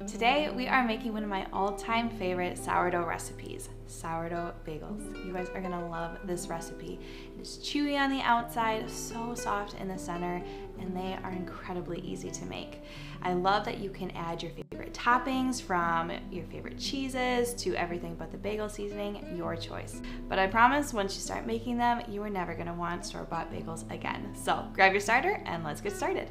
Today we are making one of my all-time favorite sourdough recipes, sourdough bagels. You guys are gonna love this recipe. It is chewy on the outside, so soft in the center, and they are incredibly easy to make. I love that you can add your favorite toppings, from your favorite cheeses to everything but the bagel seasoning, your choice. But I promise once you start making them, you are never gonna want store-bought bagels again. So grab your starter and let's get started.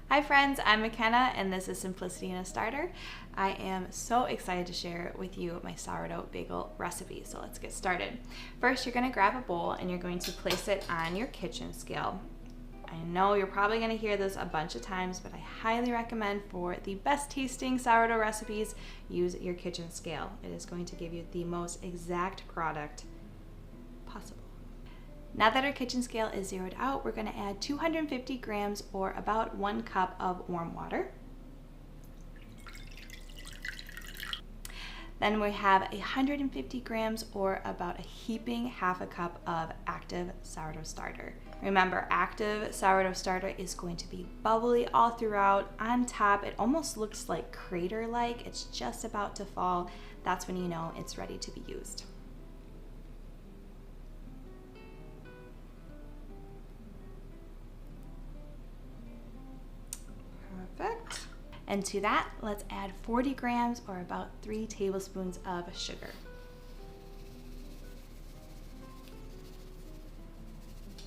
Hi friends, I'm McKenna and this is Simplicity in a Starter. I am so excited to share with you my sourdough bagel recipe, so let's get started. First, you're gonna grab a bowl and you're going to place it on your kitchen scale. I know you're probably gonna hear this a bunch of times, but I highly recommend for the best tasting sourdough recipes, use your kitchen scale. It is going to give you the most exact product possible. Now that our kitchen scale is zeroed out, we're going to add 250 grams or about 1 cup of warm water. Then we have 150 grams or about a heaping half a cup of active sourdough starter. Remember, active sourdough starter is going to be bubbly all throughout. On top, it almost looks like crater-like. It's just about to fall. That's when you know it's ready to be used. Perfect. And to that, let's add 40 grams or about 3 tablespoons of sugar.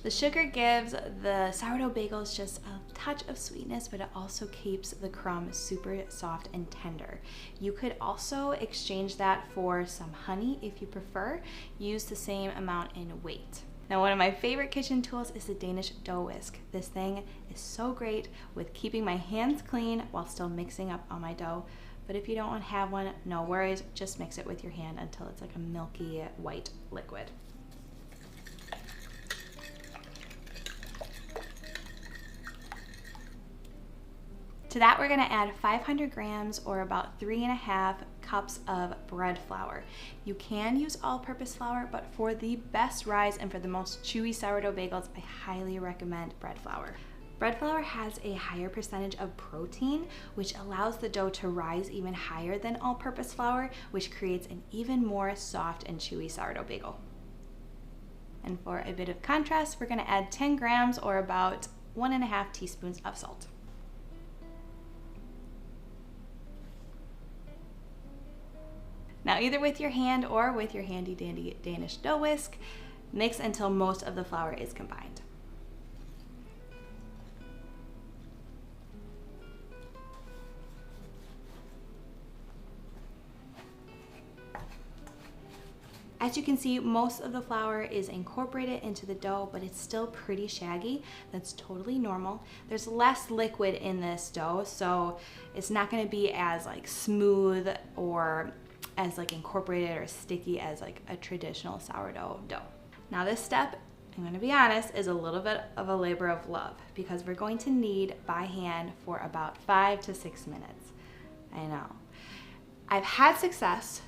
The sugar gives the sourdough bagels just a touch of sweetness, but it also keeps the crumb super soft and tender. You could also exchange that for some honey if you prefer. Use the same amount in weight. Now, one of my favorite kitchen tools is the Danish dough whisk. This thing is so great with keeping my hands clean while still mixing up all my dough. But if you don't have one, no worries, just mix it with your hand until it's like a milky white liquid. To that, we're gonna add 500 grams or about 3.5 cups of bread flour. You can use all-purpose flour, but for the best rise and for the most chewy sourdough bagels, I highly recommend bread flour. Bread flour has a higher percentage of protein, which allows the dough to rise even higher than all-purpose flour, which creates an even more soft and chewy sourdough bagel. And for a bit of contrast, we're gonna add 10 grams or about 1.5 teaspoons of salt. Now, either with your hand or with your handy dandy Danish dough whisk, mix until most of the flour is combined. As you can see, most of the flour is incorporated into the dough, but it's still pretty shaggy. That's totally normal. There's less liquid in this dough, so it's not gonna be as like smooth or as like incorporated or sticky as like a traditional sourdough dough. Now this step, I'm gonna be honest, is a little bit of a labor of love because we're going to knead by hand for about 5 to 6 minutes. I know. I've had success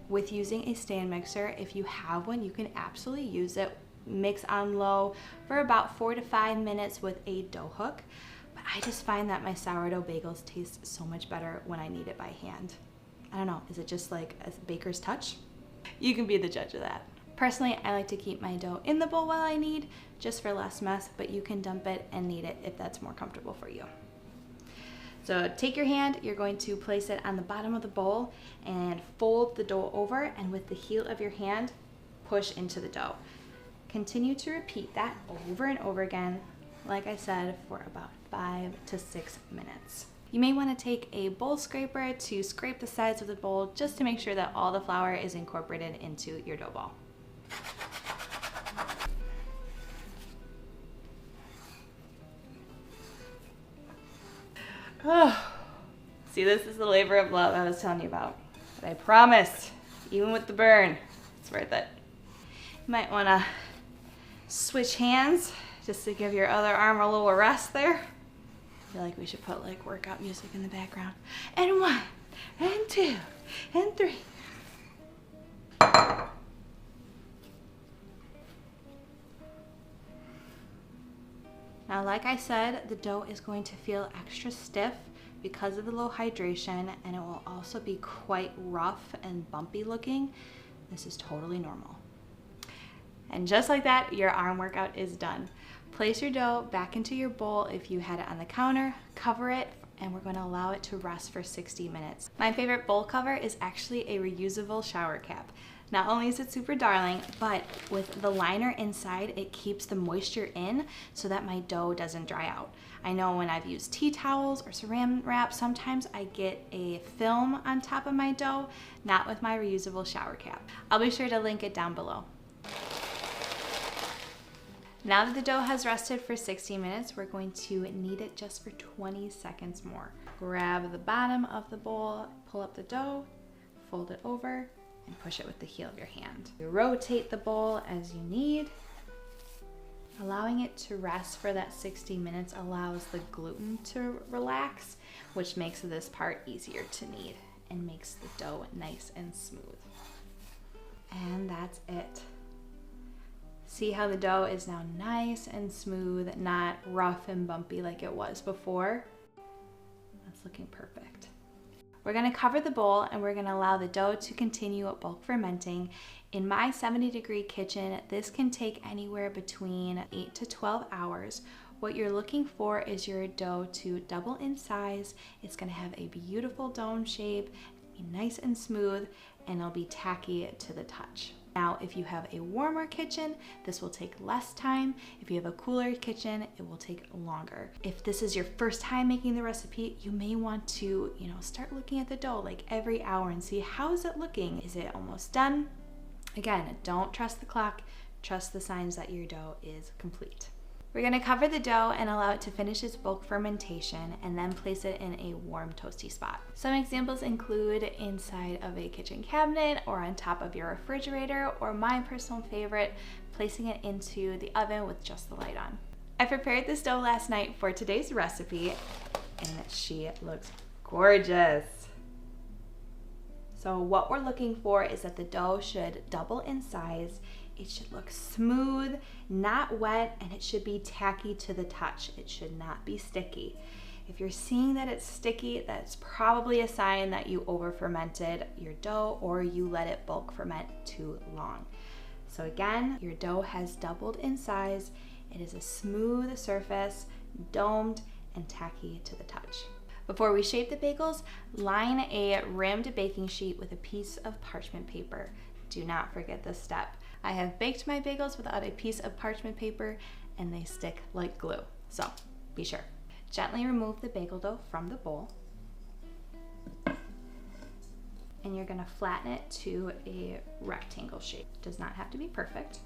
with using a stand mixer. If you have one, you can absolutely use it. Mix on low for about 4 to 5 minutes with a dough hook. But I just find that my sourdough bagels taste so much better when I knead it by hand. I don't know, is it just like a baker's touch? You can be the judge of that. Personally, I like to keep my dough in the bowl while I knead, just for less mess, but you can dump it and knead it if that's more comfortable for you. So take your hand, you're going to place it on the bottom of the bowl and fold the dough over, and with the heel of your hand, push into the dough. Continue to repeat that over and over again, like I said, for about 5 to 6 minutes. You may want to take a bowl scraper to scrape the sides of the bowl just to make sure that all the flour is incorporated into your dough ball. Oh, see, this is the labor of love I was telling you about. But I promise, even with the burn, it's worth it. You might want to switch hands just to give your other arm a little rest there. I feel like we should put like workout music in the background. And 1, and 2, and 3. Now, like I said, the dough is going to feel extra stiff because of the low hydration, and it will also be quite rough and bumpy looking. This is totally normal. And just like that, your arm workout is done. Place your dough back into your bowl if you had it on the counter, cover it, and we're going to allow it to rest for 60 minutes. My favorite bowl cover is actually a reusable shower cap. Not only is it super darling, but with the liner inside, it keeps the moisture in so that my dough doesn't dry out. I know when I've used tea towels or saran wrap, sometimes I get a film on top of my dough, not with my reusable shower cap. I'll be sure to link it down below. Now that the dough has rested for 60 minutes, we're going to knead it just for 20 seconds more. Grab the bottom of the bowl, pull up the dough, fold it over, and push it with the heel of your hand. You rotate the bowl as you need. Allowing it to rest for that 60 minutes allows the gluten to relax, which makes this part easier to knead and makes the dough nice and smooth. And that's it. See how the dough is now nice and smooth, not rough and bumpy like it was before? That's looking perfect. We're gonna cover the bowl and we're gonna allow the dough to continue bulk fermenting. In my 70-degree kitchen, this can take anywhere between 8 to 12 hours. What you're looking for is your dough to double in size. It's gonna have a beautiful dome shape, be nice and smooth, and it'll be tacky to the touch. Now, if you have a warmer kitchen, this will take less time. If you have a cooler kitchen, it will take longer. If this is your first time making the recipe, you may want to, start looking at the dough like every hour and see how is it looking? Is it almost done? Again, don't trust the clock, trust the signs that your dough is complete. We're gonna cover the dough and allow it to finish its bulk fermentation and then place it in a warm toasty spot. Some examples include inside of a kitchen cabinet or on top of your refrigerator, or my personal favorite, placing it into the oven with just the light on. I prepared this dough last night for today's recipe and she looks gorgeous. So what we're looking for is that the dough should double in size. It should look smooth, not wet, and it should be tacky to the touch. It should not be sticky. If you're seeing that it's sticky, that's probably a sign that you over fermented your dough or you let it bulk ferment too long. So again, your dough has doubled in size. It is a smooth surface, domed, and tacky to the touch. Before we shape the bagels, line a rimmed baking sheet with a piece of parchment paper. Do not forget this step. I have baked my bagels without a piece of parchment paper and they stick like glue, so be sure. Gently remove the bagel dough from the bowl and you're gonna flatten it to a rectangle shape. It does not have to be perfect.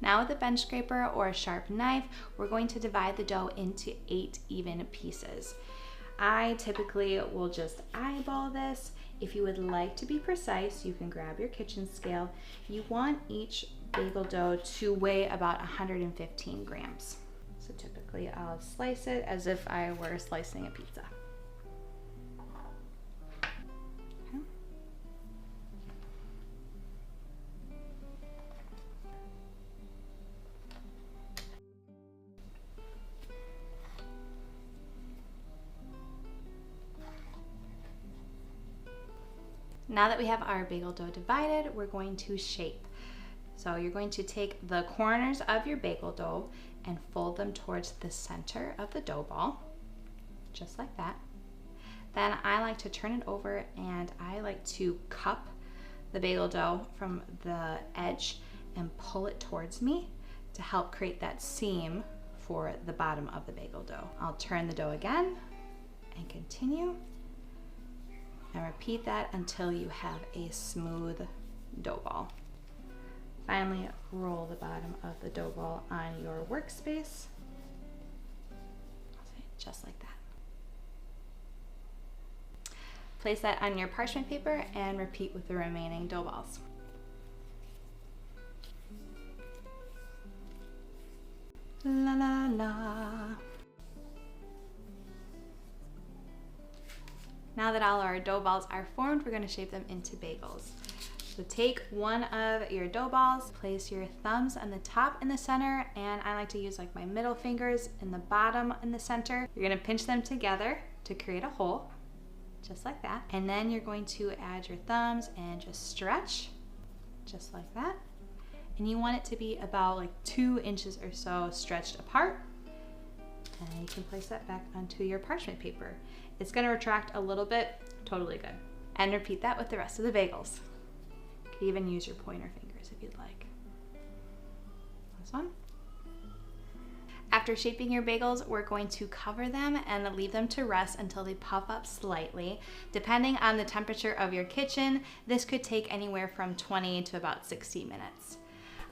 Now with a bench scraper or a sharp knife, we're going to divide the dough into 8 even pieces. I typically will just eyeball this. If you would like to be precise, you can grab your kitchen scale. You want each bagel dough to weigh about 115 grams. So typically I'll slice it as if I were slicing a pizza. Okay. Now that we have our bagel dough divided, we're going to shape. So you're going to take the corners of your bagel dough and fold them towards the center of the dough ball, just like that. Then I like to turn it over and I like to cup the bagel dough from the edge and pull it towards me to help create that seam for the bottom of the bagel dough. I'll turn the dough again and continue. And repeat that until you have a smooth dough ball. Finally, roll the bottom of the dough ball on your workspace, just like that. Place that on your parchment paper and repeat with the remaining dough balls. La la la. Now that all our dough balls are formed, we're going to shape them into bagels. So take one of your dough balls, place your thumbs on the top in the center, and I like to use like my middle fingers in the bottom in the center. You're gonna pinch them together to create a hole, just like that. And then you're going to add your thumbs and just stretch, just like that. And you want it to be about like 2 inches or so stretched apart. And you can place that back onto your parchment paper. It's gonna retract a little bit, totally good. And repeat that with the rest of the bagels. You can even use your pointer fingers if you'd like. This one. After shaping your bagels, we're going to cover them and leave them to rest until they puff up slightly. Depending on the temperature of your kitchen, this could take anywhere from 20 to about 60 minutes.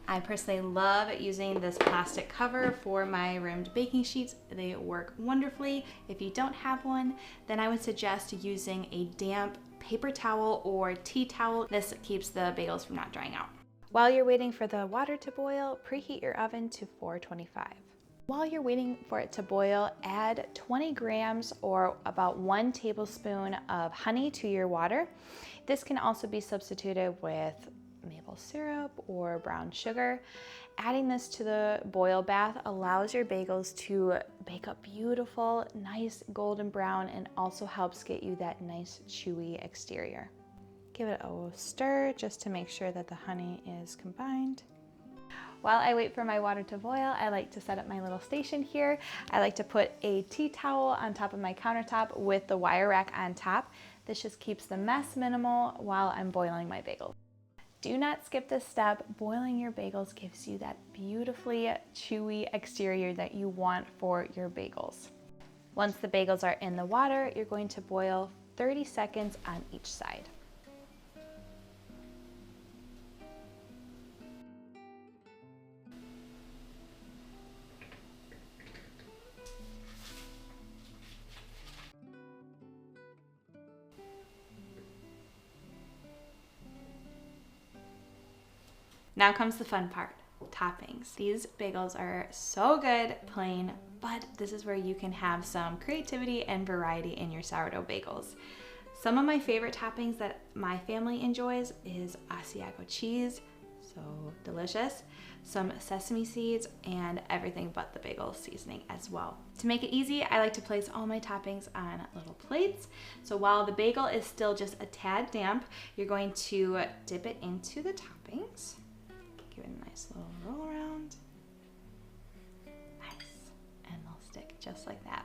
I personally love using this plastic cover for my rimmed baking sheets. They work wonderfully. If you don't have one, then I would suggest using a damp paper towel or tea towel. This keeps the bagels from not drying out. While you're waiting for the water to boil, preheat your oven to 425. While you're waiting for it to boil, add 20 grams or about 1 tablespoon of honey to your water. This can also be substituted with maple syrup or brown sugar. Adding this to the boil bath allows your bagels to bake up beautiful, nice golden brown, and also helps get you that nice chewy exterior. Give it a stir just to make sure that the honey is combined. While I wait for my water to boil, I like to set up my little station here. I like to put a tea towel on top of my countertop with the wire rack on top. This just keeps the mess minimal while I'm boiling my bagels. Do not skip this step. Boiling your bagels gives you that beautifully chewy exterior that you want for your bagels. Once the bagels are in the water, you're going to boil 30 seconds on each side. Now comes the fun part, toppings. These bagels are so good plain, but this is where you can have some creativity and variety in your sourdough bagels. Some of my favorite toppings that my family enjoys is Asiago cheese, so delicious, some sesame seeds, and everything but the bagel seasoning as well. To make it easy, I like to place all my toppings on little plates. So while the bagel is still just a tad damp, you're going to dip it into the toppings. Give it a nice little roll around. Nice. And they'll stick just like that.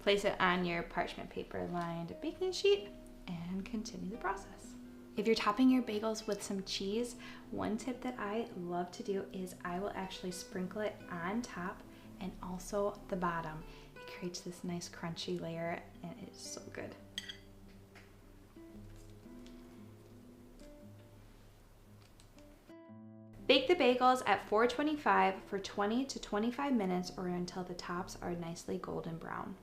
Place it on your parchment paper lined baking sheet and continue the process. If you're topping your bagels with some cheese, one tip that I love to do is I will actually sprinkle it on top and also the bottom. It creates this nice crunchy layer and it is so good. Bake the bagels at 425 for 20 to 25 minutes or until the tops are nicely golden brown.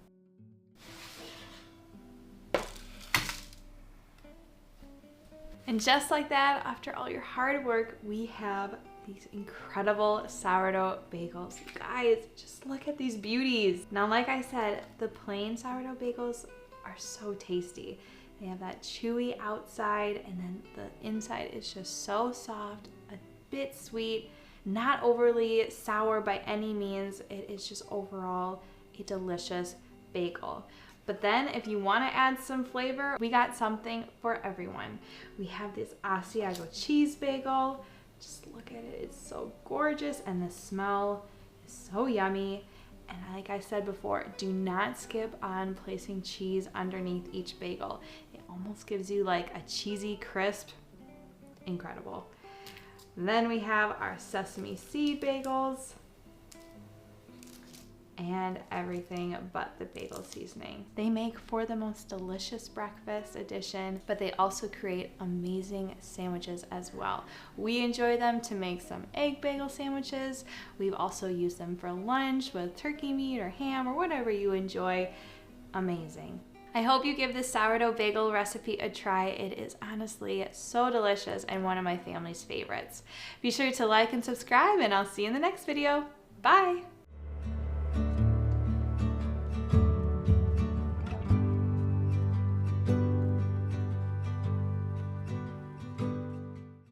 And just like that, after all your hard work, we have these incredible sourdough bagels. You guys, just look at these beauties. Now, like I said, the plain sourdough bagels are so tasty. They have that chewy outside and then the inside is just so soft, a bit sweet, not overly sour by any means. It is just overall a delicious bagel. But then if you want to add some flavor, we got something for everyone. We have this Asiago cheese bagel. Just look at it, it's so gorgeous and the smell is so yummy. And like I said before, do not skip on placing cheese underneath each bagel. It almost gives you like a cheesy crisp. Incredible. And then we have our sesame seed bagels and everything but the bagel seasoning. They make for the most delicious breakfast edition, but they also create amazing sandwiches as well. We enjoy them to make some egg bagel sandwiches. We've also used them for lunch with turkey meat or ham or whatever you enjoy. Amazing. I hope you give this sourdough bagel recipe a try. It is honestly so delicious and one of my family's favorites. Be sure to like and subscribe, and I'll see you in the next video. Bye!